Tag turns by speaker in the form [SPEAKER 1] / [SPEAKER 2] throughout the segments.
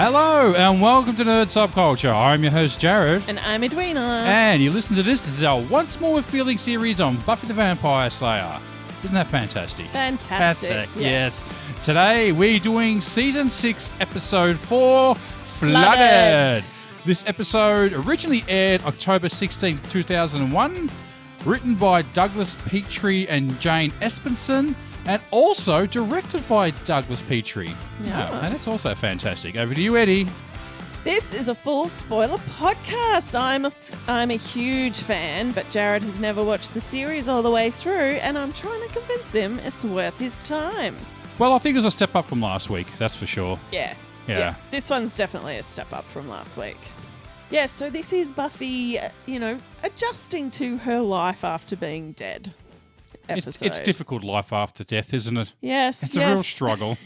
[SPEAKER 1] Hello and welcome to Nerd Subculture. I'm your host Jared.
[SPEAKER 2] And I'm Edwina.
[SPEAKER 1] And you listen to this. This is our Once More Feeling series on Buffy the Vampire Slayer. Isn't that fantastic?
[SPEAKER 2] Fantastic.
[SPEAKER 1] Yes. Today we're doing Season 6, Episode 4, Flooded. This episode originally aired October 16, 2001. Written by Douglas Petrie and Jane Espenson. And also directed by Douglas Petrie.
[SPEAKER 2] Yeah.
[SPEAKER 1] And it's also fantastic. Over to you, Eddie.
[SPEAKER 2] This is a full spoiler podcast. I'm a huge fan, but Jared has never watched the series all the way through, and I'm trying to convince him it's worth his time.
[SPEAKER 1] Well, I think it was a step up from last week, that's for sure.
[SPEAKER 2] Yeah. This one's definitely a step up from last week. Yeah, so this is Buffy, adjusting to her life after being dead.
[SPEAKER 1] It's difficult life after death, isn't it?
[SPEAKER 2] Yes.
[SPEAKER 1] It's a real struggle.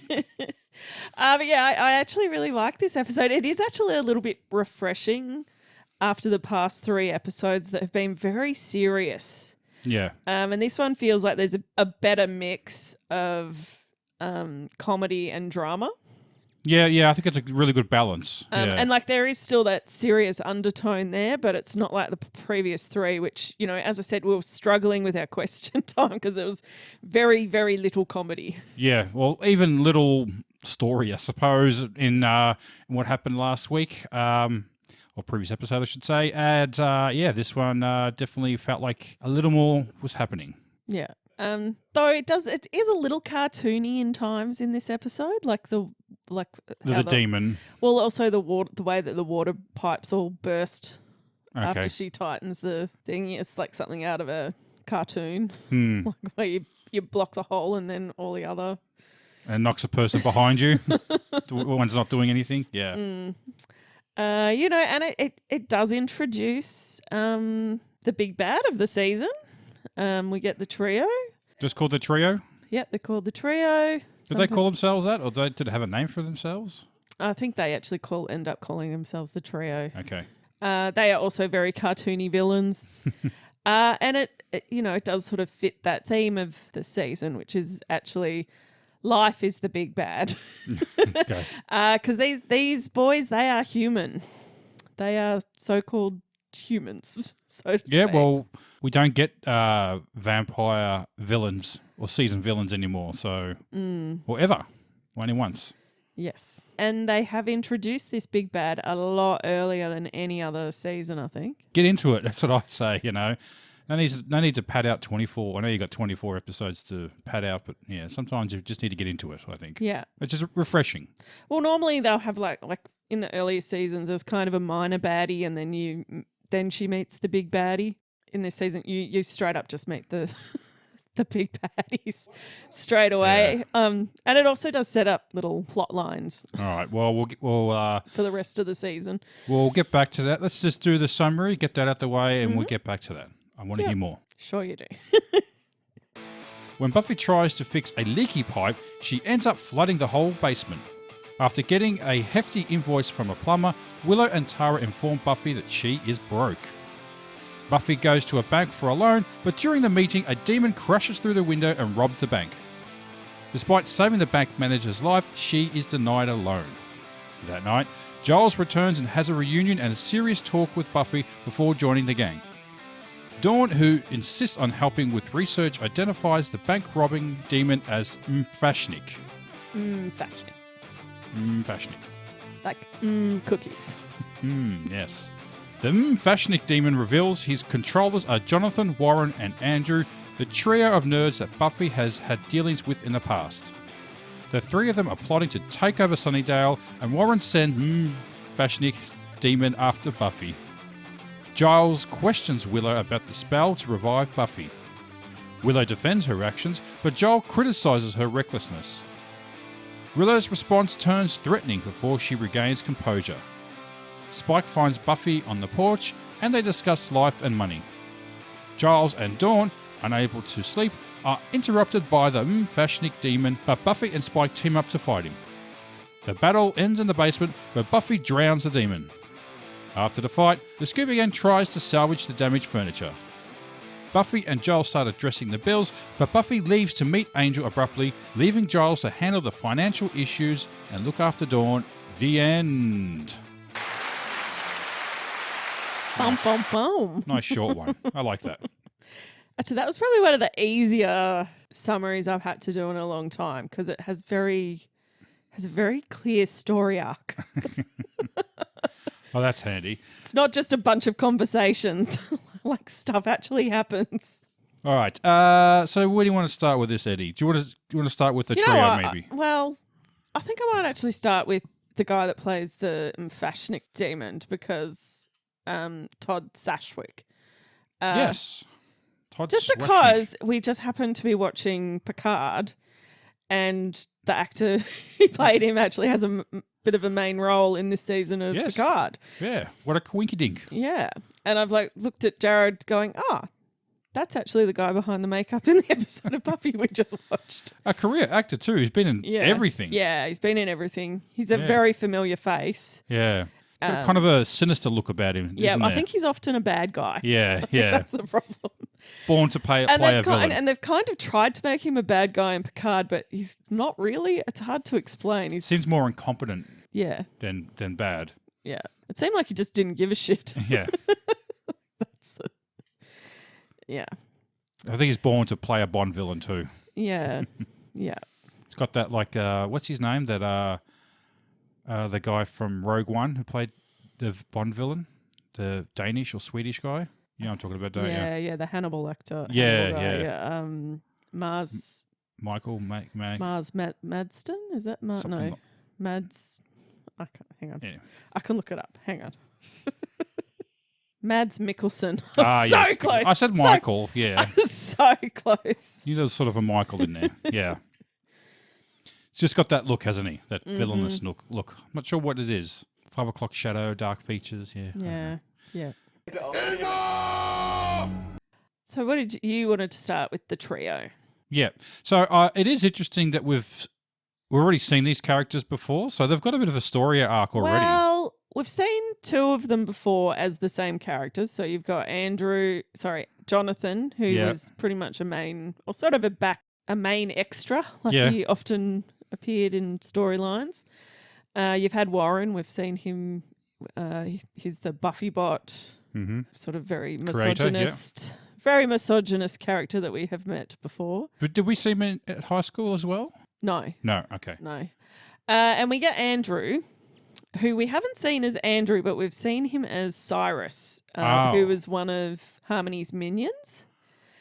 [SPEAKER 2] But yeah, I actually really like this episode. It is actually a little bit refreshing after the past 3 episodes that have been very serious.
[SPEAKER 1] Yeah.
[SPEAKER 2] And this one feels like there's a better mix of comedy and drama.
[SPEAKER 1] Yeah, I think it's a really good balance.
[SPEAKER 2] And like there is still that serious undertone there, but it's not like the previous 3, which, as I said, we were struggling with our question time because it was very, very little comedy.
[SPEAKER 1] Yeah, well, even little story, I suppose, in what happened last week, or previous episode, I should say. And this one definitely felt like a little more was happening.
[SPEAKER 2] Yeah. Though it is a little cartoony in times in this episode, like the demon. Well, also the way that the water pipes all burst after she tightens the thing. It's like something out of a cartoon, like where you block the hole and then all the other.
[SPEAKER 1] And knocks a person behind you. The one's not doing anything. Yeah.
[SPEAKER 2] And it does introduce the big bad of the season. We get the trio.
[SPEAKER 1] Just called the trio?
[SPEAKER 2] Yep, they're called the trio.
[SPEAKER 1] Did they call themselves that, or did they have a name for themselves? I
[SPEAKER 2] think they actually end up calling themselves the trio.
[SPEAKER 1] Okay.
[SPEAKER 2] They are also very cartoony villains. And it does sort of fit that theme of the season, which is actually life is the big bad.
[SPEAKER 1] Okay.
[SPEAKER 2] Because these boys, they are human. They are so-called humans, so to say.
[SPEAKER 1] Yeah, well, we don't get vampire villains or season villains anymore, so or ever, only once.
[SPEAKER 2] Yes, and they have introduced this big bad a lot earlier than any other season, I think.
[SPEAKER 1] Get into it. That's what I say. No need to pad out 24. I know you got 24 episodes to pad out, but yeah, sometimes you just need to get into it. I think.
[SPEAKER 2] Yeah,
[SPEAKER 1] it's just refreshing.
[SPEAKER 2] Well, normally they'll have like in the earlier seasons, there was kind of a minor baddie, and then she meets the big baddie. In this season, you straight up just meet the big baddies straight away. Yeah. And it also does set up little plot lines.
[SPEAKER 1] All right. Well, we'll
[SPEAKER 2] for the rest of the season.
[SPEAKER 1] We'll get back to that. Let's just do the summary, get that out the way, and we'll get back to that. I want to hear more.
[SPEAKER 2] Sure you do.
[SPEAKER 1] When Buffy tries to fix a leaky pipe, she ends up flooding the whole basement. After getting a hefty invoice from a plumber, Willow and Tara inform Buffy that she is broke. Buffy goes to a bank for a loan, but during the meeting, a demon crashes through the window and robs the bank. Despite saving the bank manager's life, she is denied a loan. That night, Giles returns and has a reunion and a serious talk with Buffy before joining the gang. Dawn, who insists on helping with research, identifies the bank-robbing demon as Fashnik.
[SPEAKER 2] Fashnik.
[SPEAKER 1] Fashnik.
[SPEAKER 2] Like cookies.
[SPEAKER 1] Yes. The Fashnik demon reveals his controllers are Jonathan, Warren, and Andrew, the trio of nerds that Buffy has had dealings with in the past. The 3 of them are plotting to take over Sunnydale, and Warren sends Fashnik demon after Buffy. Giles questions Willow about the spell to revive Buffy. Willow defends her actions, but Joel criticizes her recklessness. Willow's response turns threatening before she regains composure. Spike finds Buffy on the porch, and they discuss life and money. Giles and Dawn, unable to sleep, are interrupted by the Fashnik demon, but Buffy and Spike team up to fight him. The battle ends in the basement, where Buffy drowns the demon. After the fight, the Scooby Gang tries to salvage the damaged furniture. Buffy and Giles start addressing the bills, but Buffy leaves to meet Angel abruptly, leaving Giles to handle the financial issues and look after Dawn. The end.
[SPEAKER 2] Bum, bum, bum.
[SPEAKER 1] Nice short one. I like that.
[SPEAKER 2] Actually, that was probably one of the easier summaries I've had to do in a long time because it has a very clear story arc.
[SPEAKER 1] Oh, that's handy.
[SPEAKER 2] It's not just a bunch of conversations. Like stuff actually happens.
[SPEAKER 1] All right. So where do you want to start with this, Eddie? Do you want to start with the trio, maybe?
[SPEAKER 2] Well, I think I might actually start with the guy that plays the Fashnik demon because Todd Sashwick.
[SPEAKER 1] Yes. Todd
[SPEAKER 2] just
[SPEAKER 1] Swashnik.
[SPEAKER 2] Because we just happened to be watching Picard and the actor who played him actually has a bit of a main role in this season of Picard.
[SPEAKER 1] Yeah. What a coinky dink.
[SPEAKER 2] Yeah. And I've looked at Jared going, that's actually the guy behind the makeup in the episode of Buffy we just watched.
[SPEAKER 1] A career actor too. He's been in everything.
[SPEAKER 2] Yeah, he's been in everything. He's a very familiar face.
[SPEAKER 1] Yeah. Kind of a sinister look about him.
[SPEAKER 2] Yeah,
[SPEAKER 1] isn't
[SPEAKER 2] I
[SPEAKER 1] there?
[SPEAKER 2] think he's often a bad guy.
[SPEAKER 1] Yeah.
[SPEAKER 2] That's the problem.
[SPEAKER 1] Born to play a villain.
[SPEAKER 2] And they've kind of tried to make him a bad guy in Picard, but he's not really. It's hard to explain. He
[SPEAKER 1] seems more incompetent than bad.
[SPEAKER 2] Yeah. It seemed like he just didn't give a shit.
[SPEAKER 1] Yeah.
[SPEAKER 2] Yeah.
[SPEAKER 1] I think he's born to play a Bond villain too.
[SPEAKER 2] Yeah. Yeah.
[SPEAKER 1] He's got that what's his name? That the guy from Rogue One who played the Bond villain, the Danish or Swedish guy. You know what I'm talking about, don't you?
[SPEAKER 2] Yeah, the Hannibal actor.
[SPEAKER 1] Yeah.
[SPEAKER 2] Mars.
[SPEAKER 1] Michael
[SPEAKER 2] Mars Madston? Is that Mars? No. Mads. I can't. Hang on. Yeah. I can look it up. Hang on. Mads Mikkelsen. So close.
[SPEAKER 1] I said Michael. Yeah.
[SPEAKER 2] So close.
[SPEAKER 1] You know, there's sort of a Michael in there. Yeah. He's just got that look, hasn't he? That villainous look. I'm not sure what it is. 5 o'clock shadow, dark features. Yeah.
[SPEAKER 2] Yeah. So what did you wanted to start with the trio?
[SPEAKER 1] Yeah. So it is interesting that we've already seen these characters before. So they've got a bit of a story arc already.
[SPEAKER 2] Well, we've seen 2 of them before as the same characters. So you've got Jonathan, who was pretty much a main extra. He often appeared in storylines. You've had Warren. We've seen him. He's the Buffy bot, sort of very misogynist, very misogynist character that we have met before.
[SPEAKER 1] But did we see him at high school as well?
[SPEAKER 2] No.
[SPEAKER 1] No. Okay.
[SPEAKER 2] No. And we get Andrew, who we haven't seen as Andrew, but we've seen him as Cyrus, who was one of Harmony's minions.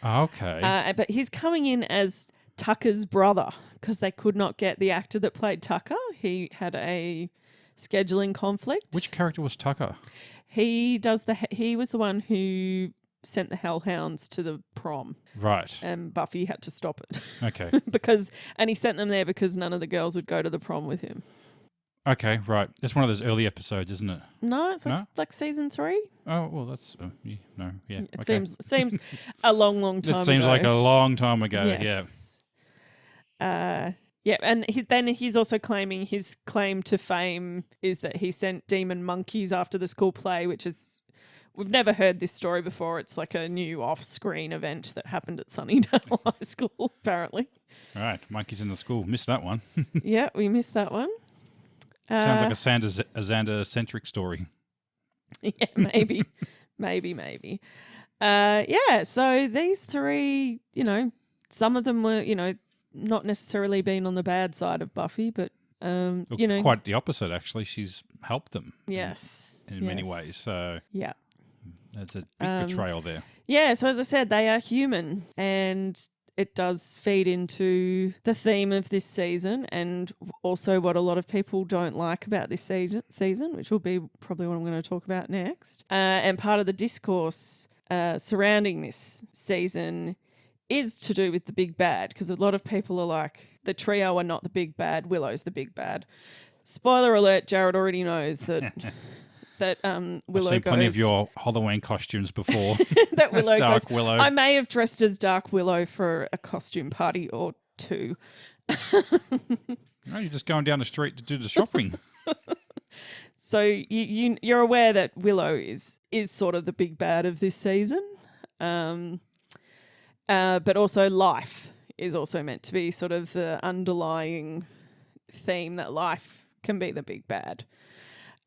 [SPEAKER 1] Okay.
[SPEAKER 2] But he's coming in as Tucker's brother because they could not get the actor that played Tucker. He had a scheduling conflict.
[SPEAKER 1] Which character was Tucker?
[SPEAKER 2] He was the one who sent the hellhounds to the prom.
[SPEAKER 1] Right.
[SPEAKER 2] And Buffy had to stop it.
[SPEAKER 1] Okay.
[SPEAKER 2] And he sent them there because none of the girls would go to the prom with him.
[SPEAKER 1] Okay, right. That's one of those early episodes, isn't it?
[SPEAKER 2] No, it's like season 3.
[SPEAKER 1] Oh, well, that's... yeah.
[SPEAKER 2] It seems a long, long time ago.
[SPEAKER 1] It seems like a long time ago,
[SPEAKER 2] yeah. And then he's also claiming his claim to fame is that he sent demon monkeys after the school play, which is... We've never heard this story before. It's like a new off-screen event that happened at Sunnydale High School, apparently.
[SPEAKER 1] All right, monkeys in the school. Missed that one.
[SPEAKER 2] Yeah, we missed that one.
[SPEAKER 1] Sounds like a Xander-centric story.
[SPEAKER 2] Yeah, maybe. maybe. So these 3, some of them were, not necessarily being on the bad side of Buffy, but,
[SPEAKER 1] quite the opposite, actually. She's helped them.
[SPEAKER 2] Yes.
[SPEAKER 1] In many ways, so...
[SPEAKER 2] Yeah.
[SPEAKER 1] That's a big betrayal there.
[SPEAKER 2] Yeah, so as I said, they are human, and it does feed into the theme of this season and also what a lot of people don't like about this season, which will be probably what I'm going to talk about next. And part of the discourse surrounding this season is to do with the big bad, because a lot of people are like, the trio are not the big bad, Willow's the big bad. Spoiler alert, Jared already knows that... that Willow
[SPEAKER 1] I've seen plenty of your Halloween costumes before.
[SPEAKER 2] That Willow
[SPEAKER 1] Dark Willow.
[SPEAKER 2] I may have dressed as Dark Willow for a costume party or 2.
[SPEAKER 1] No, you're just going down the street to do the shopping.
[SPEAKER 2] So you're aware that Willow is sort of the big bad of this season, but also life is also meant to be sort of the underlying theme, that life can be the big bad.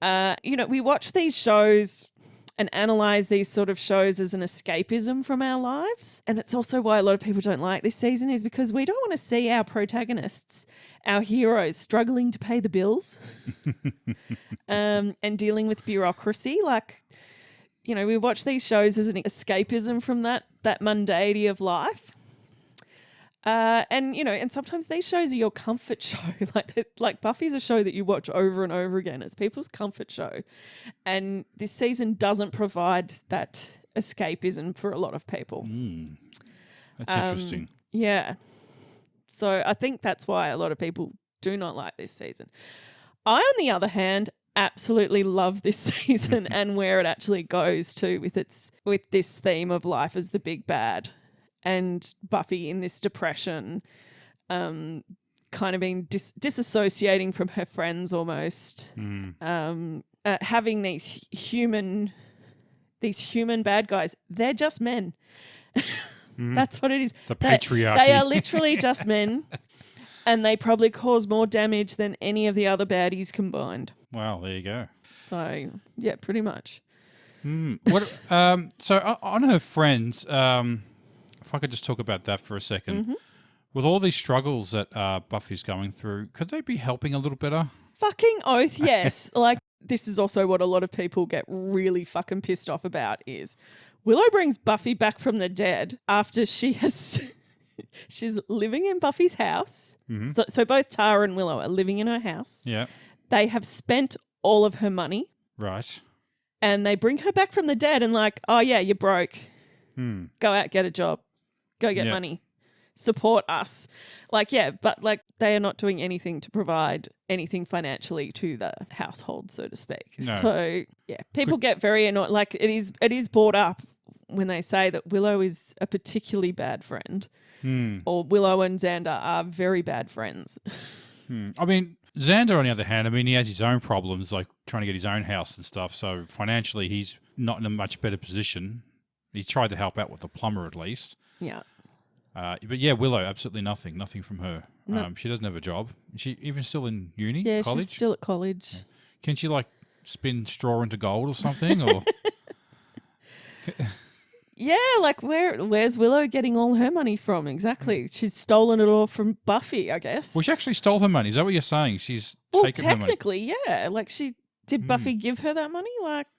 [SPEAKER 2] We watch these shows and analyze these sort of shows as an escapism from our lives. And it's also why a lot of people don't like this season, is because we don't want to see our protagonists, our heroes, struggling to pay the bills and dealing with bureaucracy. Like, we watch these shows as an escapism from that mundanity of life. And sometimes these shows are your comfort show. Like Buffy's a show that you watch over and over again. It's people's comfort show. And this season doesn't provide that escapism for a lot of people.
[SPEAKER 1] That's interesting.
[SPEAKER 2] Yeah. So I think that's why a lot of people do not like this season. I, on the other hand, absolutely love this season and where it actually goes to with this theme of life as the big bad. And Buffy in this depression, kind of being disassociating from her friends almost, having these human bad guys. They're just men. That's what it is.
[SPEAKER 1] The patriarchy.
[SPEAKER 2] They are literally just men, and they probably cause more damage than any of the other baddies combined.
[SPEAKER 1] Wow, there you go.
[SPEAKER 2] So, yeah, pretty much.
[SPEAKER 1] So on her friends... if I could just talk about that for a second. With all these struggles that Buffy's going through, could they be helping a little better?
[SPEAKER 2] Fucking oath, yes. Like, this is also what a lot of people get really fucking pissed off about is Willow brings Buffy back from the dead after she's living in Buffy's house. So both Tara and Willow are living in her house.
[SPEAKER 1] Yeah.
[SPEAKER 2] They have spent all of her money.
[SPEAKER 1] Right.
[SPEAKER 2] And they bring her back from the dead and like, oh yeah, you're broke. Go out, get a job. Go get money. Support us. But they are not doing anything to provide anything financially to the household, so to speak.
[SPEAKER 1] No.
[SPEAKER 2] So, yeah, people get very annoyed. Like, it is brought up when they say that Willow is a particularly bad friend or Willow and Xander are very bad friends.
[SPEAKER 1] I mean, Xander, on the other hand, he has his own problems, like trying to get his own house and stuff. So financially, he's not in a much better position. He tried to help out with the plumber at least.
[SPEAKER 2] Yeah.
[SPEAKER 1] But yeah, Willow, absolutely nothing from her.
[SPEAKER 2] No.
[SPEAKER 1] She doesn't have a job. Is she even still in uni?
[SPEAKER 2] Yeah,
[SPEAKER 1] college?
[SPEAKER 2] she's still at college.
[SPEAKER 1] Yeah. Can she spin straw into gold or something? Or
[SPEAKER 2] yeah, where's Willow getting all her money from? Exactly. She's stolen it all from Buffy, I guess.
[SPEAKER 1] Well, she actually stole her money. Is that what you're saying? She's taken her money.
[SPEAKER 2] Technically, yeah. Did Buffy give her that money?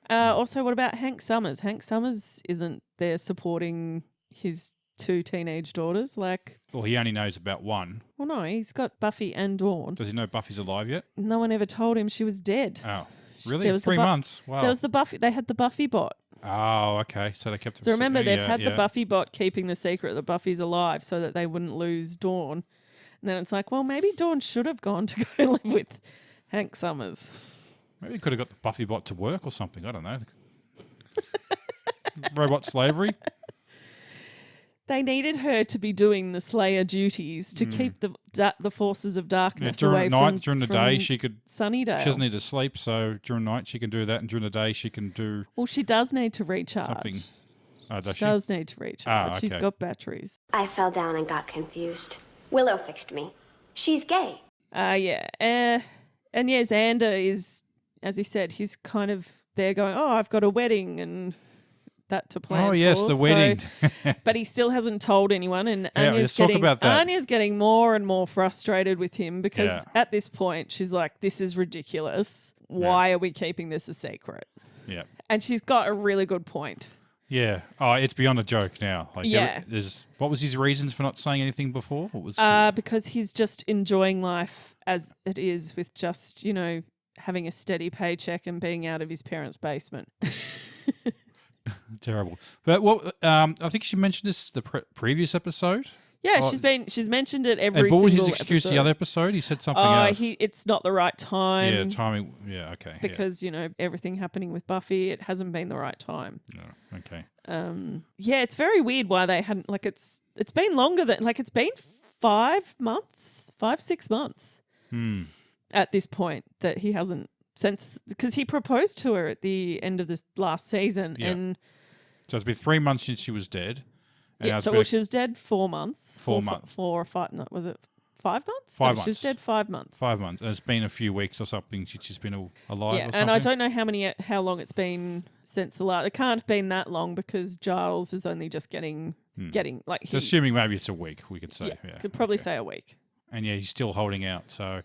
[SPEAKER 2] Also, what about Hank Summers? Hank Summers isn't there supporting his 2 teenage daughters.
[SPEAKER 1] Well, he only knows about one.
[SPEAKER 2] Well, no, he's got Buffy and Dawn.
[SPEAKER 1] Does he know Buffy's alive yet?
[SPEAKER 2] No one ever told him she was dead.
[SPEAKER 1] Oh, really? 3 months? Wow.
[SPEAKER 2] There was the Buffy. They had the Buffy bot.
[SPEAKER 1] Oh, okay. So they kept.
[SPEAKER 2] So remember, they've had the Buffy bot keeping the secret that Buffy's alive, so that they wouldn't lose Dawn. And then it's like, well, maybe Dawn should have gone to go live with Hank Summers.
[SPEAKER 1] Maybe they could have got the Buffy bot to work or something. I don't know. Robot slavery.
[SPEAKER 2] They needed her to be doing the Slayer duties to keep the forces of darkness away from
[SPEAKER 1] during the day she could
[SPEAKER 2] Sunnydale.
[SPEAKER 1] She doesn't need to sleep, so during the night she can do that, and during the day she can do.
[SPEAKER 2] Well, she does need to recharge.
[SPEAKER 1] Something.
[SPEAKER 2] She does need to recharge.
[SPEAKER 1] Okay.
[SPEAKER 2] She's got batteries.
[SPEAKER 3] I fell down and got confused. Willow fixed me. She's gay.
[SPEAKER 2] Yeah. And yeah, Xander is, as he said, he's kind of there going, oh, I've got a wedding and that to plan.
[SPEAKER 1] Oh, yes, the wedding.
[SPEAKER 2] But he still hasn't told anyone. And
[SPEAKER 1] let's talk about that.
[SPEAKER 2] Anya's getting more and more frustrated with him because at this point she's like, this is ridiculous. Why are we keeping this a secret?
[SPEAKER 1] Yeah.
[SPEAKER 2] And she's got a really good point.
[SPEAKER 1] Yeah. Oh, it's beyond a joke now. What was his reasons for not saying anything before? What was
[SPEAKER 2] because he's just enjoying life as it is with just, having a steady paycheck and being out of his parents' basement.
[SPEAKER 1] Terrible. But I think she mentioned this the previous episode.
[SPEAKER 2] Yeah, she's mentioned it every single episode.
[SPEAKER 1] And what was his excuse the other episode? He said something else.
[SPEAKER 2] It's not the right time.
[SPEAKER 1] Yeah, timing. Yeah, okay.
[SPEAKER 2] Because, everything happening with Buffy, it hasn't been the right time.
[SPEAKER 1] No, okay.
[SPEAKER 2] Yeah, it's very weird why they hadn't, it's been longer than, it's been 5 months, 6 months at this point that he hasn't, because he proposed to her at the end of this last season.
[SPEAKER 1] Yeah.
[SPEAKER 2] And
[SPEAKER 1] so it's been 3 months since she was dead.
[SPEAKER 2] And she was dead 4 months.
[SPEAKER 1] 4 months.
[SPEAKER 2] 4 or 5, no, was it 5 months?
[SPEAKER 1] 5 months.
[SPEAKER 2] She was dead 5 months.
[SPEAKER 1] 5 months. And it's been a few weeks or something. She's been alive or something.
[SPEAKER 2] And I don't know how long it's been since the last. It can't have been that long because Giles is only just getting like.
[SPEAKER 1] So assuming maybe it's a week, we could say. Yeah,
[SPEAKER 2] could probably say a week.
[SPEAKER 1] And he's still holding out. So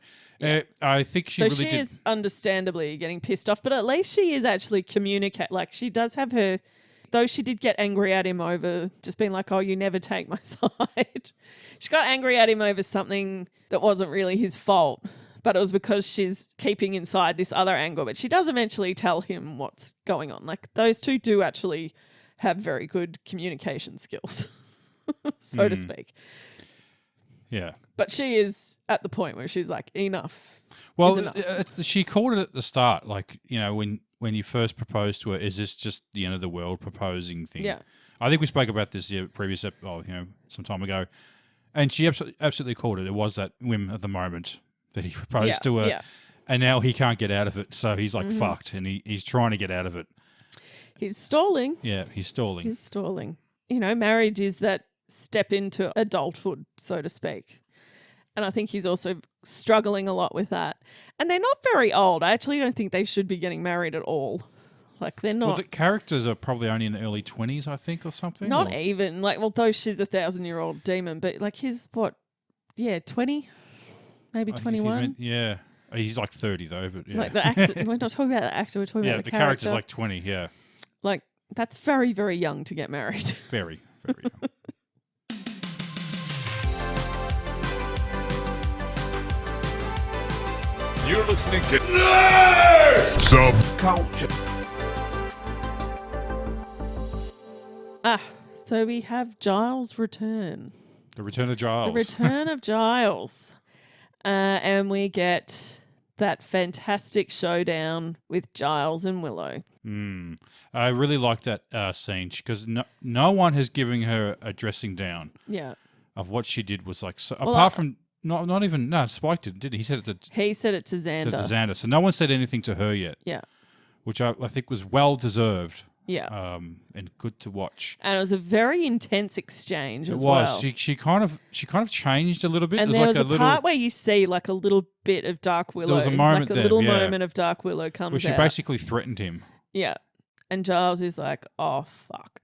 [SPEAKER 1] I think she
[SPEAKER 2] is understandably getting pissed off, but at least she is actually communicate. Like she does have her, though she did get angry at him over just being like, "Oh, you never take my side." She got angry at him over something that wasn't really his fault, but it was because she's keeping inside this other anger. But she does eventually tell him what's going on. Like those two do actually have very good communication skills, so to speak.
[SPEAKER 1] Yeah.
[SPEAKER 2] But she is at the point where she's like, enough.
[SPEAKER 1] Well, she called it at the start, like, when you first proposed to her, is this just the end of the world proposing thing?
[SPEAKER 2] Yeah.
[SPEAKER 1] I think we spoke about this previous some time ago. And she absolutely called it. It was that whim of the moment that he proposed to her. Yeah. And now he can't get out of it. So he's like fucked and he's trying to get out of it.
[SPEAKER 2] He's stalling.
[SPEAKER 1] Yeah, he's stalling.
[SPEAKER 2] Marriage is that step into adulthood, so to speak. And I think he's also struggling a lot with that. And they're not very old. I actually don't think they should be getting married at all. Like, they're not.
[SPEAKER 1] Well, the characters are probably only in the early 20s, I think, or something.
[SPEAKER 2] Not even. Like, though she's a 1,000-year-old demon, but, like, he's, 20? Maybe 21?
[SPEAKER 1] He's like 30, though. But yeah.
[SPEAKER 2] Like, the actor. We're not talking about the actor. We're talking about the character.
[SPEAKER 1] Yeah, the character's like 20, yeah.
[SPEAKER 2] Like, that's very, very young to get married.
[SPEAKER 1] Very, very young.
[SPEAKER 4] You're listening to Subculture.
[SPEAKER 2] So we have Giles' return.
[SPEAKER 1] The return of Giles.
[SPEAKER 2] The return of Giles. And we get that fantastic showdown with Giles and Willow.
[SPEAKER 1] I really like that scene because no one has given her a dressing down.
[SPEAKER 2] Yeah.
[SPEAKER 1] Of what she did was like, so, apart from... Not even Spike did he? He said it to Xander. So no one said anything to her yet.
[SPEAKER 2] Yeah.
[SPEAKER 1] Which I think was well deserved.
[SPEAKER 2] Yeah.
[SPEAKER 1] And good to watch.
[SPEAKER 2] And it was a very intense exchange as well.
[SPEAKER 1] It was. She kind of changed a little bit.
[SPEAKER 2] And there was a part where you see like a little bit of Dark Willow.
[SPEAKER 1] There was a moment
[SPEAKER 2] like a little moment of Dark Willow comes out.
[SPEAKER 1] Where she basically threatened him.
[SPEAKER 2] Yeah. And Giles is like, oh fuck.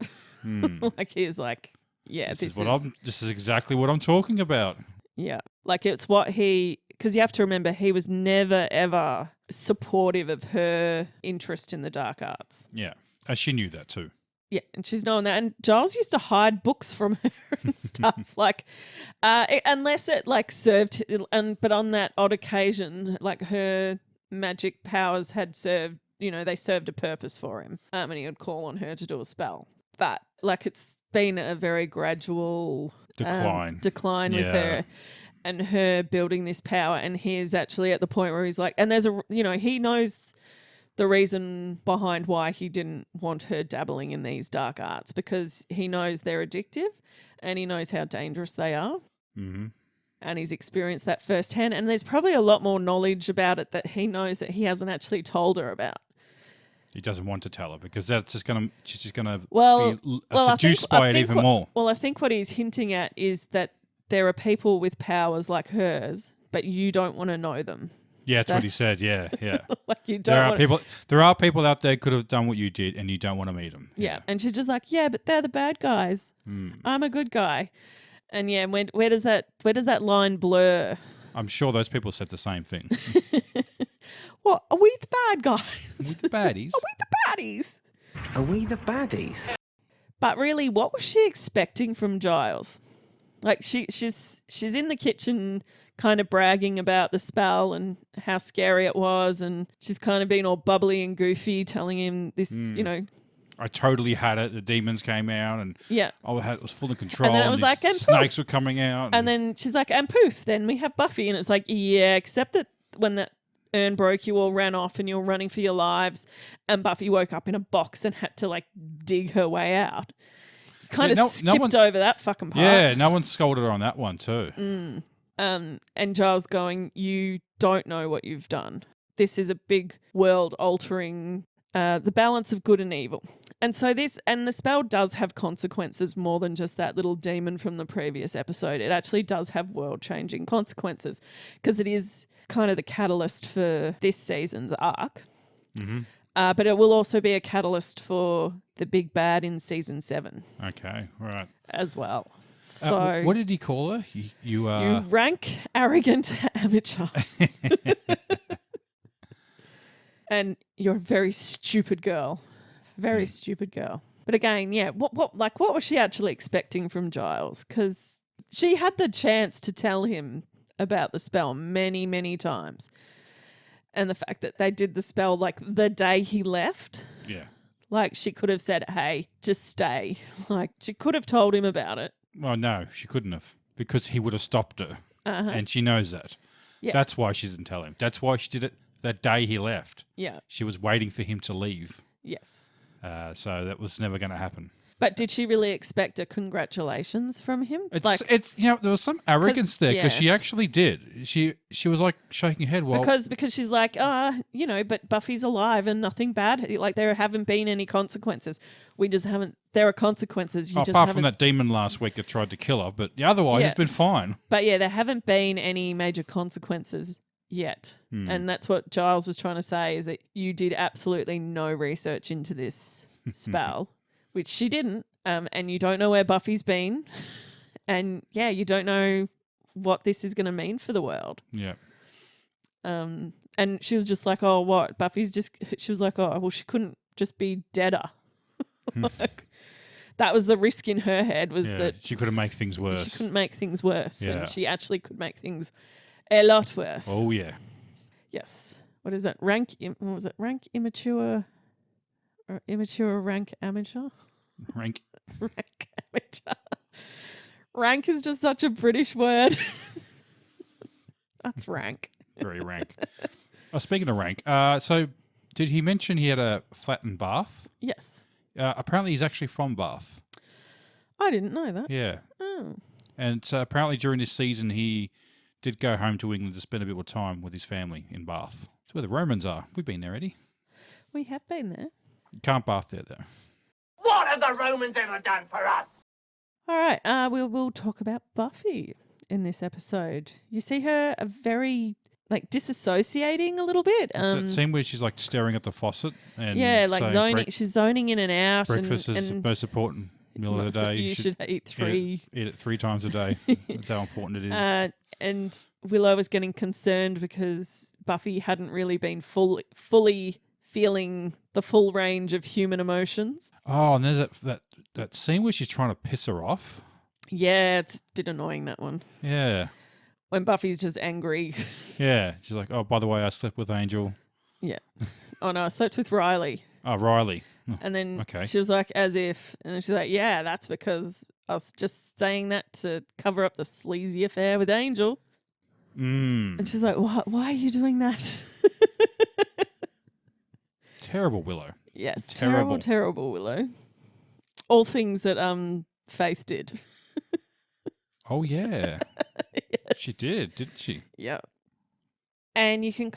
[SPEAKER 2] Like he's like, yeah, this
[SPEAKER 1] is exactly what I'm talking about.
[SPEAKER 2] Yeah. Like it's what because you have to remember he was never ever supportive of her interest in the dark arts.
[SPEAKER 1] Yeah. She knew that too.
[SPEAKER 2] Yeah, and she's known that. And Giles used to hide books from her and stuff. Like, unless it like served, but on that odd occasion, like her magic powers had served, they served a purpose for him. And he would call on her to do a spell. But like it's been a very gradual decline with her and her building this power. And he's actually at the point where he's like, and there's he knows the reason behind why he didn't want her dabbling in these dark arts, because he knows they're addictive and he knows how dangerous they are.
[SPEAKER 1] Mm-hmm.
[SPEAKER 2] And he's experienced that firsthand. And there's probably a lot more knowledge about it that he knows that he hasn't actually told her about.
[SPEAKER 1] He doesn't want to tell her because she's just gonna be seduced by it even more.
[SPEAKER 2] Well, I think what he's hinting at is that there are people with powers like hers, but you don't want to know them.
[SPEAKER 1] Yeah, that's what he said. Yeah.
[SPEAKER 2] Like you don't.
[SPEAKER 1] There are people out there who could have done what you did, and you don't want to meet them.
[SPEAKER 2] Yeah, and she's just like, yeah, but they're the bad guys. I'm a good guy. And yeah, where does that line blur?
[SPEAKER 1] I'm sure those people said the same thing.
[SPEAKER 2] What, are we the bad guys?
[SPEAKER 1] Are we the baddies?
[SPEAKER 2] Are we the baddies?
[SPEAKER 5] Are we the baddies?
[SPEAKER 2] But really, what was she expecting from Giles? Like she's in the kitchen kind of bragging about the spell and how scary it was, and she's kind of being all bubbly and goofy, telling him this,
[SPEAKER 1] I totally had it. The demons came out, and
[SPEAKER 2] yeah,
[SPEAKER 1] it was full of control.
[SPEAKER 2] And then it was like, and
[SPEAKER 1] snakes
[SPEAKER 2] poof.
[SPEAKER 1] were coming out,
[SPEAKER 2] and then she's like, and poof, then we have Buffy, and it's like, yeah, except that when that urn broke, you all ran off and you were running for your lives, and Buffy woke up in a box and had to like dig her way out. Kind of skipped over that fucking part.
[SPEAKER 1] Yeah, no one scolded her on that one too.
[SPEAKER 2] And Giles going, you don't know what you've done. This is a big world altering the balance of good and evil. And so the spell does have consequences more than just that little demon from the previous episode. It actually does have world-changing consequences because it is kind of the catalyst for this season's arc.
[SPEAKER 1] Mm-hmm.
[SPEAKER 2] But it will also be a catalyst for the big bad in season 7.
[SPEAKER 1] Okay, right.
[SPEAKER 2] As well. So
[SPEAKER 1] what did he call her? You
[SPEAKER 2] rank, arrogant amateur. And you're a very stupid girl. Very stupid girl. But again, yeah, what was she actually expecting from Giles? Because she had the chance to tell him about the spell many, many times. And the fact that they did the spell like the day he left.
[SPEAKER 1] Yeah.
[SPEAKER 2] Like she could have said, hey, just stay. Like she could have told him about it.
[SPEAKER 1] Well, no, she couldn't have because he would have stopped her.
[SPEAKER 2] Uh-huh.
[SPEAKER 1] And she knows that.
[SPEAKER 2] Yeah.
[SPEAKER 1] That's why she didn't tell him. That's why she did it that day he left.
[SPEAKER 2] Yeah.
[SPEAKER 1] She was waiting for him to leave.
[SPEAKER 2] Yes.
[SPEAKER 1] So that was never going to happen.
[SPEAKER 2] But did she really expect a congratulations from him?
[SPEAKER 1] It's there was some arrogance there because she actually did. She was like shaking her head. Well,
[SPEAKER 2] because she's like, but Buffy's alive and nothing bad. Like there haven't been any consequences. We just haven't. There are consequences.
[SPEAKER 1] Apart from that demon last week that tried to kill her, but otherwise it's been fine.
[SPEAKER 2] But yeah, there haven't been any major consequences yet, and that's what Giles was trying to say is that you did absolutely no research into this spell. Which she didn't, and you don't know where Buffy's been, and you don't know what this is going to mean for the world.
[SPEAKER 1] Yeah.
[SPEAKER 2] And she was just like, "Oh, what? Buffy's just." She was like, "Oh, well, she couldn't just be deader." Like, that was the risk in her head was that
[SPEAKER 1] she could have made things worse.
[SPEAKER 2] She couldn't make things worse when she actually could make things a lot worse.
[SPEAKER 1] Oh yeah.
[SPEAKER 2] Yes. What is it? Rank immature. Or immature rank amateur?
[SPEAKER 1] Rank
[SPEAKER 2] amateur. Rank is just such a British word. That's rank.
[SPEAKER 1] Very rank. Speaking of rank, so did he mention he had a flat in Bath?
[SPEAKER 2] Yes.
[SPEAKER 1] Apparently he's actually from Bath.
[SPEAKER 2] I didn't know that.
[SPEAKER 1] Yeah.
[SPEAKER 2] Oh.
[SPEAKER 1] And so apparently during this season he did go home to England to spend a bit more time with his family in Bath. It's where the Romans are. We've been there, Eddie.
[SPEAKER 2] We have been there.
[SPEAKER 1] Can't bath there, though.
[SPEAKER 4] What have the Romans ever done for us?
[SPEAKER 2] All right, we'll talk about Buffy in this episode. You see her a very, disassociating a little bit.
[SPEAKER 1] That scene where she's, staring at the faucet and
[SPEAKER 2] zoning. She's zoning in and out.
[SPEAKER 1] Breakfast is the most important meal of the day.
[SPEAKER 2] You should eat three.
[SPEAKER 1] Eat it 3 times a day. That's how important it is.
[SPEAKER 2] And Willow was getting concerned because Buffy hadn't really been fully feeling the full range of human emotions.
[SPEAKER 1] Oh, and there's that scene where she's trying to piss her off.
[SPEAKER 2] Yeah, it's a bit annoying, that one.
[SPEAKER 1] Yeah.
[SPEAKER 2] When Buffy's just angry.
[SPEAKER 1] Yeah. She's like, oh, by the way, I slept with Angel.
[SPEAKER 2] Yeah. Oh, no, I slept with Riley.
[SPEAKER 1] Oh, Riley.
[SPEAKER 2] And then she was like, as if. And then she's like, yeah, that's because I was just saying that to cover up the sleazy affair with Angel. And she's like, why are you doing that?
[SPEAKER 1] Terrible Willow.
[SPEAKER 2] Yes, terrible Willow. All things that Faith did.
[SPEAKER 1] Oh yeah, yes. She did, didn't she?
[SPEAKER 2] Yeah. And you can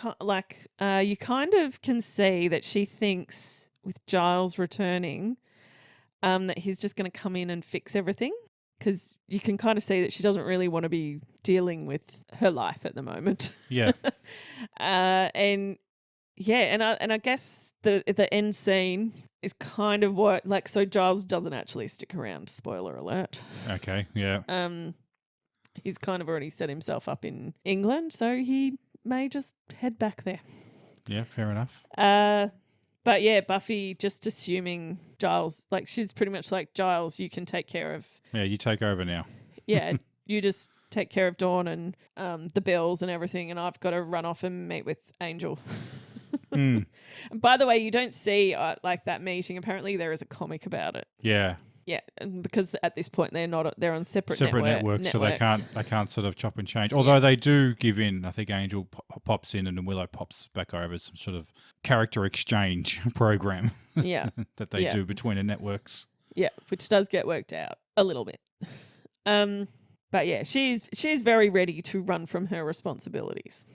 [SPEAKER 2] you kind of can see that she thinks with Giles returning, that he's just going to come in and fix everything, because you can kind of see that she doesn't really want to be dealing with her life at the moment.
[SPEAKER 1] Yeah.
[SPEAKER 2] And I guess the end scene is kind of what so Giles doesn't actually stick around. Spoiler alert.
[SPEAKER 1] Okay, yeah.
[SPEAKER 2] He's kind of already set himself up in England, so he may just head back there.
[SPEAKER 1] Yeah, fair enough.
[SPEAKER 2] But yeah, Buffy just assuming Giles, she's pretty much like, Giles, you can take care of.
[SPEAKER 1] Yeah, you take over now.
[SPEAKER 2] Yeah, you just take care of Dawn and the bills and everything, and I've got to run off and meet with Angel. And by the way, you don't see that meeting. Apparently, there is a comic about it.
[SPEAKER 1] Yeah.
[SPEAKER 2] Yeah, and because at this point they're on separate networks,
[SPEAKER 1] so they can't sort of chop and change. Although they do give in. I think Angel pops in and Willow pops back over some sort of character exchange program.
[SPEAKER 2] Yeah,
[SPEAKER 1] that they do between the networks.
[SPEAKER 2] Yeah, which does get worked out a little bit. But yeah, she's very ready to run from her responsibilities.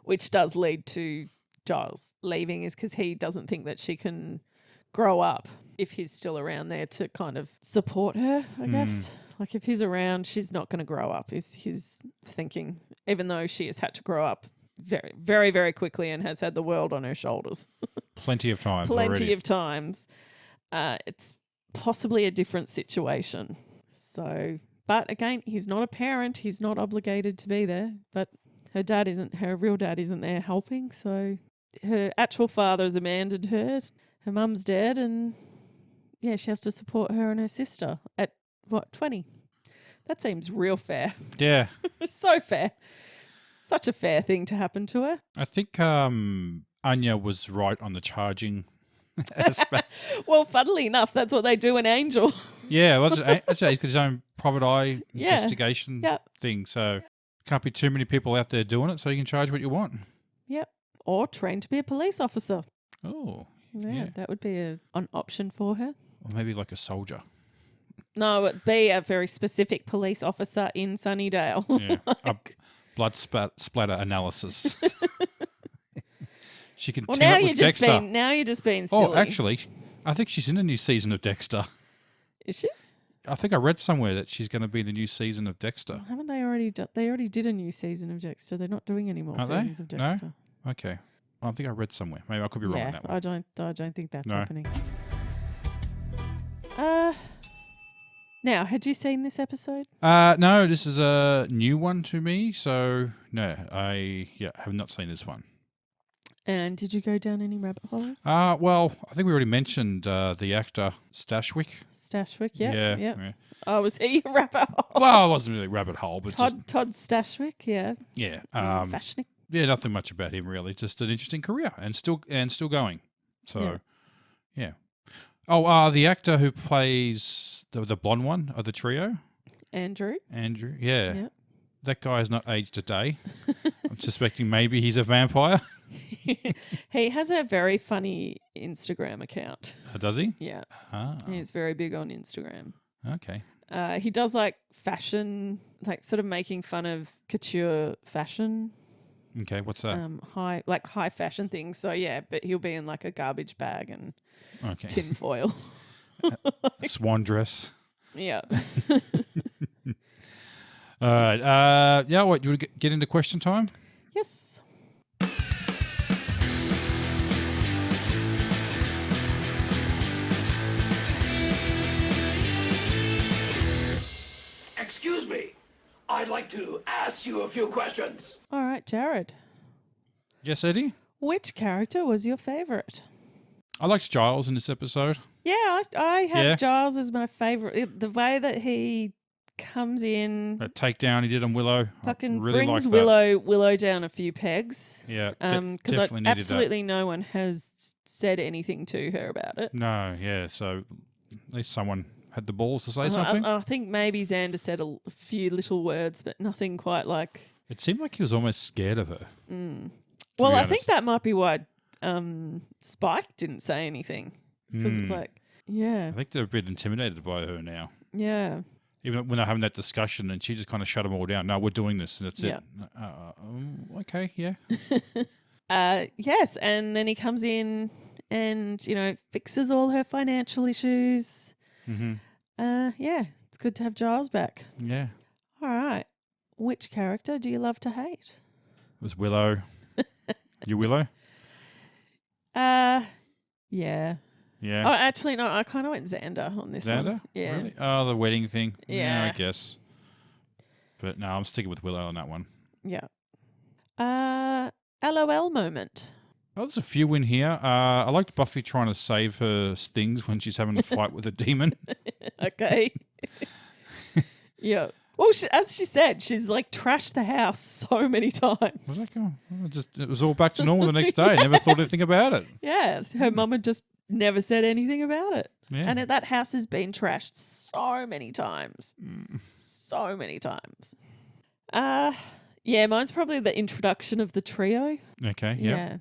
[SPEAKER 2] Which does lead to Giles leaving, is because he doesn't think that she can grow up if he's still around there to kind of support her, I guess. Like if he's around, she's not going to grow up, is his thinking, even though she has had to grow up very, very, very quickly and has had the world on her shoulders.
[SPEAKER 1] Plenty of times
[SPEAKER 2] Plenty of times. It's possibly a different situation. So, but again, he's not a parent. He's not obligated to be there. But her real dad isn't there helping. So her actual father has abandoned her. Her mum's dead, and yeah, she has to support her and her sister at 20? That seems real fair.
[SPEAKER 1] Yeah.
[SPEAKER 2] So fair. Such a fair thing to happen to her.
[SPEAKER 1] I think Anya was right on the charging aspect.
[SPEAKER 2] Well, funnily enough, that's what they do in Angel.
[SPEAKER 1] Yeah, well, he's got his own private eye investigation thing, so can't be too many people out there doing it, so you can charge what you want.
[SPEAKER 2] Yep. Or train to be a police officer.
[SPEAKER 1] Oh.
[SPEAKER 2] Yeah, that would be an option for her.
[SPEAKER 1] Or maybe like a soldier.
[SPEAKER 2] No, it'd be a very specific police officer in Sunnydale.
[SPEAKER 1] Yeah, a blood splatter analysis. She can team up with Dexter.
[SPEAKER 2] Now you're just being silly.
[SPEAKER 1] Oh, actually, I think she's in a new season of Dexter.
[SPEAKER 2] Is she?
[SPEAKER 1] I think I read somewhere that she's going to be in the new season of Dexter.
[SPEAKER 2] Well, haven't they already? They already did a new season of Dexter. They're not doing any more seasons of Dexter.
[SPEAKER 1] No? Okay. I think I read somewhere. Maybe I could be wrong on that one.
[SPEAKER 2] I don't think that's happening. Now, had you seen this episode?
[SPEAKER 1] No, this is a new one to me. So no, I have not seen this one.
[SPEAKER 2] And did you go down any rabbit holes?
[SPEAKER 1] Well, I think we already mentioned the actor Stashwick.
[SPEAKER 2] Stashwick, yeah.
[SPEAKER 1] Yeah.
[SPEAKER 2] Oh, was he a rabbit hole?
[SPEAKER 1] Well, it wasn't really a rabbit hole, but
[SPEAKER 2] Todd Stashwick, yeah.
[SPEAKER 1] Yeah.
[SPEAKER 2] Fashioning.
[SPEAKER 1] Yeah, nothing much about him really. Just an interesting career and still going. So, yeah. Oh, the actor who plays the blonde one of the trio,
[SPEAKER 2] Andrew.
[SPEAKER 1] Yeah.
[SPEAKER 2] Yep.
[SPEAKER 1] That guy has not aged a day. I'm suspecting maybe he's a vampire.
[SPEAKER 2] He has a very funny Instagram account.
[SPEAKER 1] Does he?
[SPEAKER 2] Yeah.
[SPEAKER 1] Ah.
[SPEAKER 2] He's very big on Instagram.
[SPEAKER 1] Okay.
[SPEAKER 2] He does like fashion, like sort of making fun of couture fashion.
[SPEAKER 1] Okay, what's that?
[SPEAKER 2] High fashion things. So yeah, but he'll be in like a garbage bag and tin foil.
[SPEAKER 1] Swan dress.
[SPEAKER 2] Yeah.
[SPEAKER 1] All right. Do you want to get into question time?
[SPEAKER 2] Yes.
[SPEAKER 4] Excuse me. I'd like to ask you a few questions.
[SPEAKER 2] All right, Jared.
[SPEAKER 1] Yes, Eddie?
[SPEAKER 2] Which character was your favourite?
[SPEAKER 1] I liked Giles in this episode.
[SPEAKER 2] Yeah, I have Giles as my favourite. The way that he comes in,
[SPEAKER 1] That takedown he did on Willow.
[SPEAKER 2] fucking
[SPEAKER 1] really
[SPEAKER 2] brings
[SPEAKER 1] liked that.
[SPEAKER 2] Willow down a few pegs.
[SPEAKER 1] Yeah,
[SPEAKER 2] because
[SPEAKER 1] definitely needed
[SPEAKER 2] absolutely no one has said anything to her about it.
[SPEAKER 1] No, yeah. So at least someone had the balls to say something.
[SPEAKER 2] I think maybe Xander said a few little words, but nothing quite like.
[SPEAKER 1] It seemed like he was almost scared of her.
[SPEAKER 2] Well, I think that might be why Spike didn't say anything. Because it's like,
[SPEAKER 1] I think they're a bit intimidated by her now.
[SPEAKER 2] Yeah.
[SPEAKER 1] Even when they're having that discussion and she just kind of shut them all down. No, we're doing this and that's it. Okay, yeah.
[SPEAKER 2] Yes, and then he comes in and, fixes all her financial issues.
[SPEAKER 1] Mm-hmm.
[SPEAKER 2] It's good to have Giles back.
[SPEAKER 1] Yeah.
[SPEAKER 2] All right. Which character do you love to hate?
[SPEAKER 1] It was Willow. You Willow?
[SPEAKER 2] Yeah.
[SPEAKER 1] Yeah.
[SPEAKER 2] Oh, actually, no, I kind of went Xander on this one.
[SPEAKER 1] Xander?
[SPEAKER 2] Yeah.
[SPEAKER 1] Really? Oh, the wedding thing.
[SPEAKER 2] Yeah.
[SPEAKER 1] I guess. But no, I'm sticking with Willow on that one.
[SPEAKER 2] Yeah. LOL moment.
[SPEAKER 1] Oh, there's a few in here. I liked Buffy trying to save her things when she's having a fight with a demon.
[SPEAKER 2] Okay. Yeah. Well, as she said, she's like trashed the house so many times.
[SPEAKER 1] It was all back to normal the next day. I never thought anything about it.
[SPEAKER 2] Yeah. Her mum had just never said anything about it.
[SPEAKER 1] Yeah.
[SPEAKER 2] And that house has been trashed so many times. So many times. Yeah, mine's probably the introduction of the trio.
[SPEAKER 1] Okay,
[SPEAKER 2] yeah.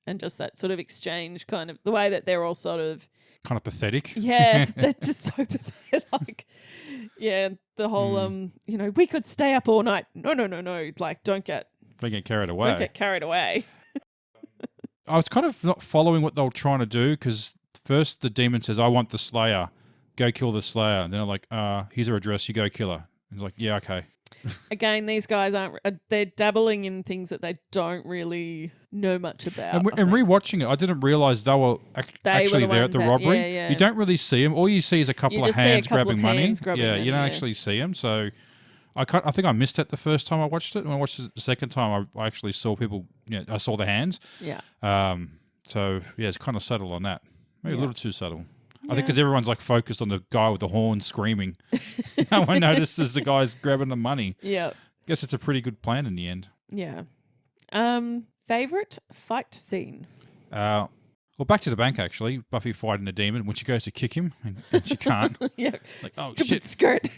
[SPEAKER 2] And just that sort of exchange, kind of the way that they're all sort of
[SPEAKER 1] kind of pathetic.
[SPEAKER 2] Yeah, they're just so pathetic. Yeah, the whole we could stay up all night. No. Like don't get
[SPEAKER 1] carried away.
[SPEAKER 2] Don't get carried away.
[SPEAKER 1] I was kind of not following what they were trying to do because First, the demon says, I want the Slayer. Go kill the Slayer. And then I'm like, here's her address. You go kill her. And he's like, yeah, okay.
[SPEAKER 2] Again, these guys they're dabbling in things that they don't really know much about.
[SPEAKER 1] And rewatching it, I didn't realise they were actually there at the robbery. You don't really see them. All you see is a couple of hands grabbing money. You don't actually see them. So I think I missed it the first time I watched it. When I watched it the second time, I actually saw people, I saw the hands. Yeah. So, yeah, it's kind of subtle on that. Maybe a little too subtle. I think because everyone's like focused on the guy with the horn screaming. No one notices the guy's grabbing the money. Yeah. Guess it's a pretty good plan in the end.
[SPEAKER 2] Yeah. Favorite fight scene?
[SPEAKER 1] Well, back to the bank, actually. Buffy fighting the demon when she goes to kick him and she can't.
[SPEAKER 2] Yeah. Like, stupid skirt.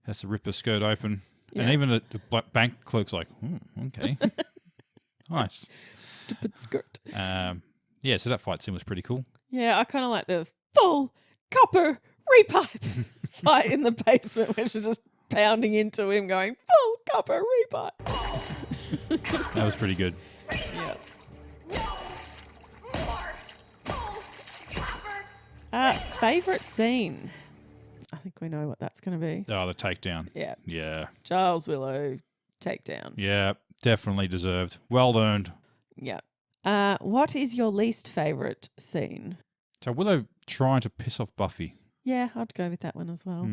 [SPEAKER 1] Has to rip her skirt open. Yeah. And even the bank clerk's like, okay. Nice.
[SPEAKER 2] Stupid skirt.
[SPEAKER 1] Yeah, so that fight scene was pretty cool.
[SPEAKER 2] Yeah, I kind of like the full copper repipe fight in the basement where she's just pounding into him going, full copper repipe.
[SPEAKER 1] That was pretty good.
[SPEAKER 2] Yeah. Favourite scene? I think we know what that's going to be.
[SPEAKER 1] Oh, the takedown.
[SPEAKER 2] Yeah.
[SPEAKER 1] Yeah.
[SPEAKER 2] Giles Willow takedown.
[SPEAKER 1] Yeah, definitely deserved. Well earned.
[SPEAKER 2] Yeah. What is your least favourite scene?
[SPEAKER 1] So Willow trying to piss off Buffy.
[SPEAKER 2] Yeah, I'd go with that one as well.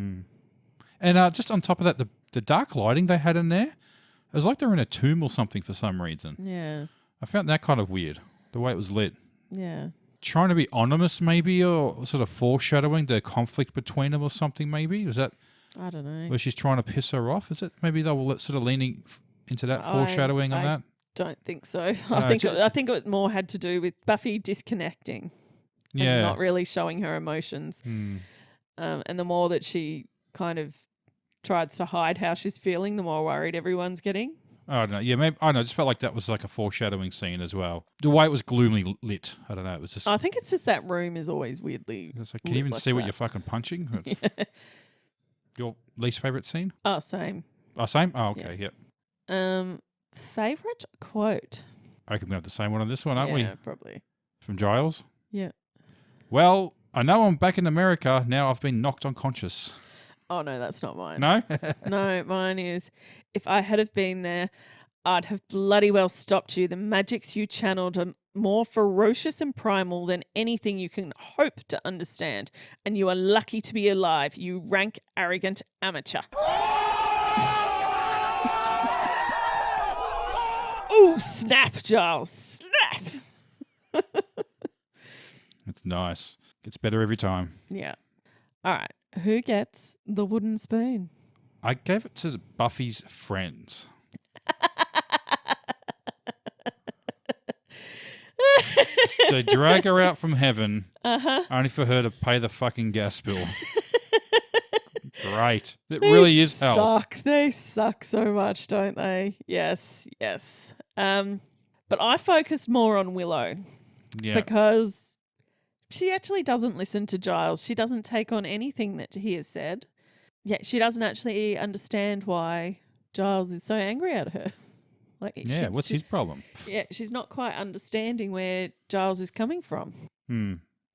[SPEAKER 1] And just on top of that, the dark lighting they had in there, it was like they were in a tomb or something for some reason.
[SPEAKER 2] Yeah.
[SPEAKER 1] I found that kind of weird, the way it was lit.
[SPEAKER 2] Yeah.
[SPEAKER 1] Trying to be ominous maybe, or sort of foreshadowing the conflict between them or something maybe? Was that...
[SPEAKER 2] I don't know.
[SPEAKER 1] Where she's trying to piss her off? Is it maybe they were sort of leaning into that foreshadowing on that?
[SPEAKER 2] Don't think so. I think it more had to do with Buffy disconnecting and not really showing her emotions. And the more that she kind of tries to hide how she's feeling, the more worried everyone's getting.
[SPEAKER 1] I don't know. Yeah, maybe, I don't know. I just felt like that was like a foreshadowing scene as well. The way it was gloomily lit. I don't know. It was just.
[SPEAKER 2] I think it's just that room is always weirdly.
[SPEAKER 1] It's like, can you even see what you're fucking punching? Yeah. Your least favourite scene?
[SPEAKER 2] Oh, same.
[SPEAKER 1] Oh, same? Oh, okay.
[SPEAKER 2] Yep. Favourite quote?
[SPEAKER 1] I reckon we have the same one on this one, aren't we?
[SPEAKER 2] Yeah, probably.
[SPEAKER 1] From Giles?
[SPEAKER 2] Yeah.
[SPEAKER 1] Well, I know I'm back in America. Now I've been knocked unconscious.
[SPEAKER 2] Oh, no, that's not mine.
[SPEAKER 1] No?
[SPEAKER 2] No, mine is, if I had have been there, I'd have bloody well stopped you. The magics you channeled are more ferocious and primal than anything you can hope to understand. And you are lucky to be alive, you rank, arrogant amateur. Ooh, snap, Giles. Snap.
[SPEAKER 1] That's nice. Gets better every time.
[SPEAKER 2] Yeah. All right. Who gets the wooden spoon?
[SPEAKER 1] I gave it to Buffy's friends. They drag her out from heaven only for her to pay the fucking gas bill. Great. It really is hell.
[SPEAKER 2] They suck so much, don't they? Yes, yes. But I focus more on Willow. Yeah. Because she actually doesn't listen to Giles. She doesn't take on anything that he has said. Yet she doesn't actually understand why Giles is so angry at her.
[SPEAKER 1] What's his problem?
[SPEAKER 2] Yeah, she's not quite understanding where Giles is coming from.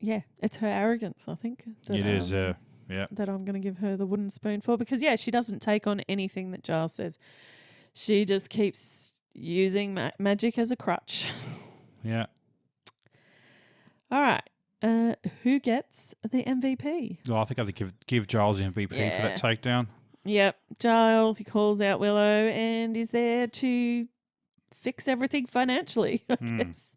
[SPEAKER 2] Yeah, it's her arrogance, I think.
[SPEAKER 1] It is, yeah.
[SPEAKER 2] That I'm going to give her the wooden spoon for. Because, she doesn't take on anything that Giles says. She just keeps using magic as a crutch.
[SPEAKER 1] Yeah.
[SPEAKER 2] All right. Who gets the MVP?
[SPEAKER 1] Oh, I think I have to give Giles the MVP for that takedown.
[SPEAKER 2] Yep. Giles, he calls out Willow and is there to fix everything financially, I guess.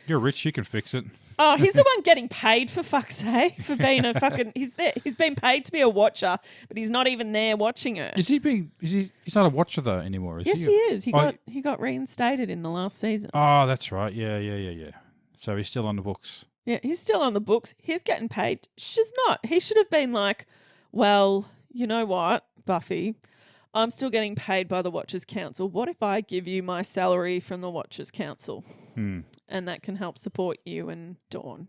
[SPEAKER 1] You're rich, you can fix it.
[SPEAKER 2] Oh, he's the one getting paid, for fuck's sake, for being a fucking... He's there. He's been paid to be a watcher, but he's not even there watching her.
[SPEAKER 1] He's not a watcher though anymore, is he?
[SPEAKER 2] Yes, he is. He got reinstated in the last season.
[SPEAKER 1] Oh, that's right. Yeah. So he's still on the books.
[SPEAKER 2] Yeah, he's still on the books. He's getting paid. She's not. He should have been like, well, you know what, Buffy, I'm still getting paid by the Watchers Council. What if I give you my salary from the Watchers Council? And that can help support you and Dawn.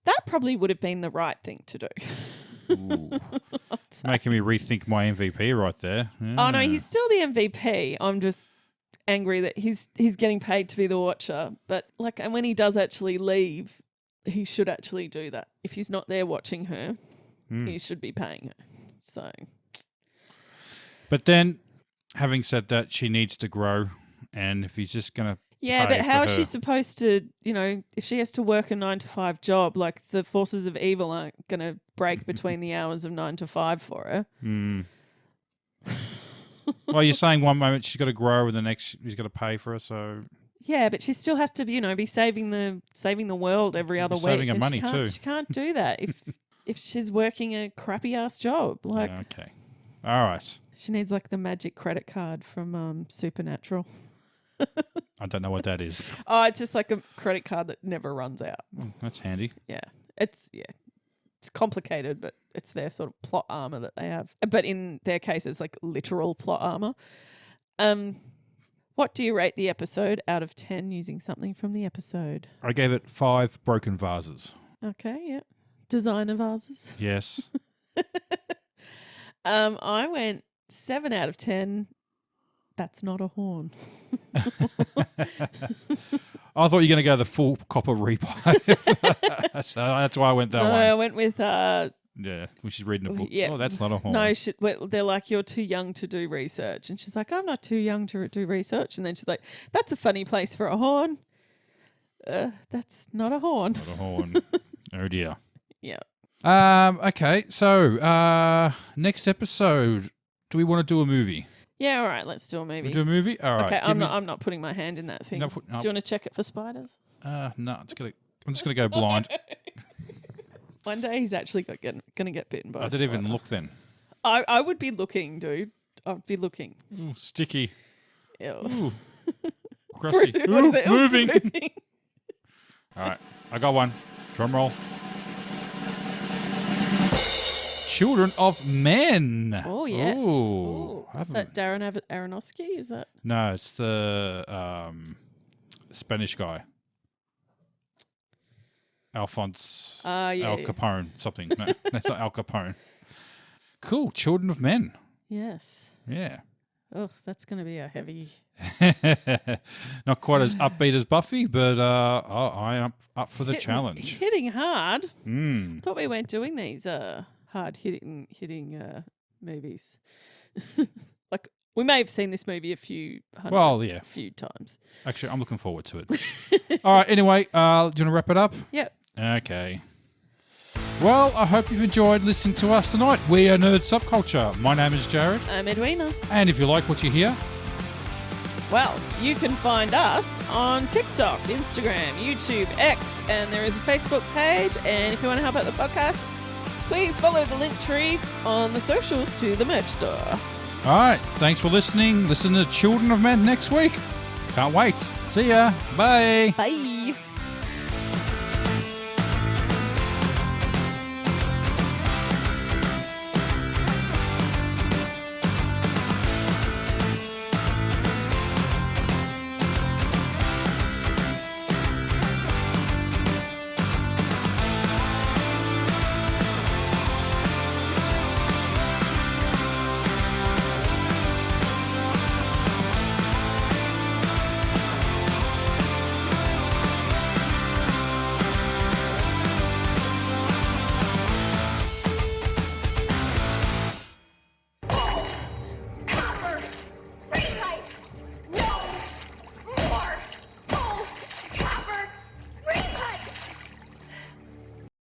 [SPEAKER 2] That probably would have been the right thing to do.
[SPEAKER 1] Making me rethink my MVP right there. Yeah.
[SPEAKER 2] Oh, no, he's still the MVP. I'm just angry that he's getting paid to be the Watcher. But and when he does actually leave, he should actually do that. If he's not there watching her, he should be paying her. So,
[SPEAKER 1] but then, having said that, she needs to grow, and if he's just going to
[SPEAKER 2] but how is she supposed to, if she has to work a 9-to-5 job, like the forces of evil aren't going to break between the hours of 9 to 5 for her.
[SPEAKER 1] Well, you're saying one moment she's got to grow, and the next he's got to pay for her, so...
[SPEAKER 2] Yeah, but she still has to, be saving the world every other week.
[SPEAKER 1] Saving her money too.
[SPEAKER 2] She can't do that if she's working a crappy ass job. Like,
[SPEAKER 1] okay, all right.
[SPEAKER 2] She needs like the magic credit card from Supernatural.
[SPEAKER 1] I don't know what that is.
[SPEAKER 2] Oh, it's just like a credit card that never runs out.
[SPEAKER 1] That's handy.
[SPEAKER 2] Yeah, it's complicated, but it's their sort of plot armor that they have. But in their case, it's like literal plot armor. What do you rate the episode out of 10 using something from the episode?
[SPEAKER 1] I gave it 5 broken vases.
[SPEAKER 2] Okay, yeah. Designer vases.
[SPEAKER 1] Yes.
[SPEAKER 2] I went 7 out of 10. That's not a horn.
[SPEAKER 1] I thought you were going to go the full copper repipe. So that's why I went that one.
[SPEAKER 2] I went with...
[SPEAKER 1] yeah, when she's reading a book.
[SPEAKER 2] Yeah.
[SPEAKER 1] Oh, that's not a horn.
[SPEAKER 2] No, they're like, you're too young to do research. And she's like, I'm not too young to do research. And then she's like, that's a funny place for a horn. That's not a horn.
[SPEAKER 1] It's not a horn. Oh, dear.
[SPEAKER 2] Yeah.
[SPEAKER 1] Okay, so next episode, do we want to do a movie?
[SPEAKER 2] Yeah, all right, let's do a movie.
[SPEAKER 1] We'll do a movie? All right.
[SPEAKER 2] Okay, I'm not putting my hand in that thing.
[SPEAKER 1] No,
[SPEAKER 2] do you want to check it for spiders?
[SPEAKER 1] No, I'm just going to go blind.
[SPEAKER 2] One day he's actually going to get bitten by a spider.
[SPEAKER 1] I didn't even look then.
[SPEAKER 2] I would be looking, dude. I'd be looking.
[SPEAKER 1] Ooh, sticky.
[SPEAKER 2] Ew.
[SPEAKER 1] Ooh. Crusty.
[SPEAKER 2] What is it?
[SPEAKER 1] Moving. All right, I got one. Drum roll. Children of Men.
[SPEAKER 2] Oh, yes.
[SPEAKER 1] Ooh.
[SPEAKER 2] Is that Darren Aronofsky? Is that?
[SPEAKER 1] No, it's the Spanish guy. Alphonse Al Capone, something. No, that's not Al Capone. Cool. Children of Men.
[SPEAKER 2] Yes.
[SPEAKER 1] Yeah.
[SPEAKER 2] Oh, that's going to be a heavy...
[SPEAKER 1] Not quite as upbeat as Buffy, but I am up for the challenge.
[SPEAKER 2] Hitting hard. Thought we weren't doing these hard hitting movies. Like, we may have seen this movie a few times.
[SPEAKER 1] Actually, I'm looking forward to it. All right, anyway, do you want to wrap it up?
[SPEAKER 2] Yep.
[SPEAKER 1] Okay. Well, I hope you've enjoyed listening to us tonight. We are Nerd Subculture. My name is Jared.
[SPEAKER 2] I'm Edwina.
[SPEAKER 1] And if you like what you hear...
[SPEAKER 2] Well, you can find us on TikTok, Instagram, YouTube, X, and there is a Facebook page. And if you want to help out the podcast, please follow the link tree on the socials to the merch store.
[SPEAKER 1] All right. Thanks for listening. Listen to Children of Men next week. Can't wait. See ya. Bye.
[SPEAKER 2] Bye.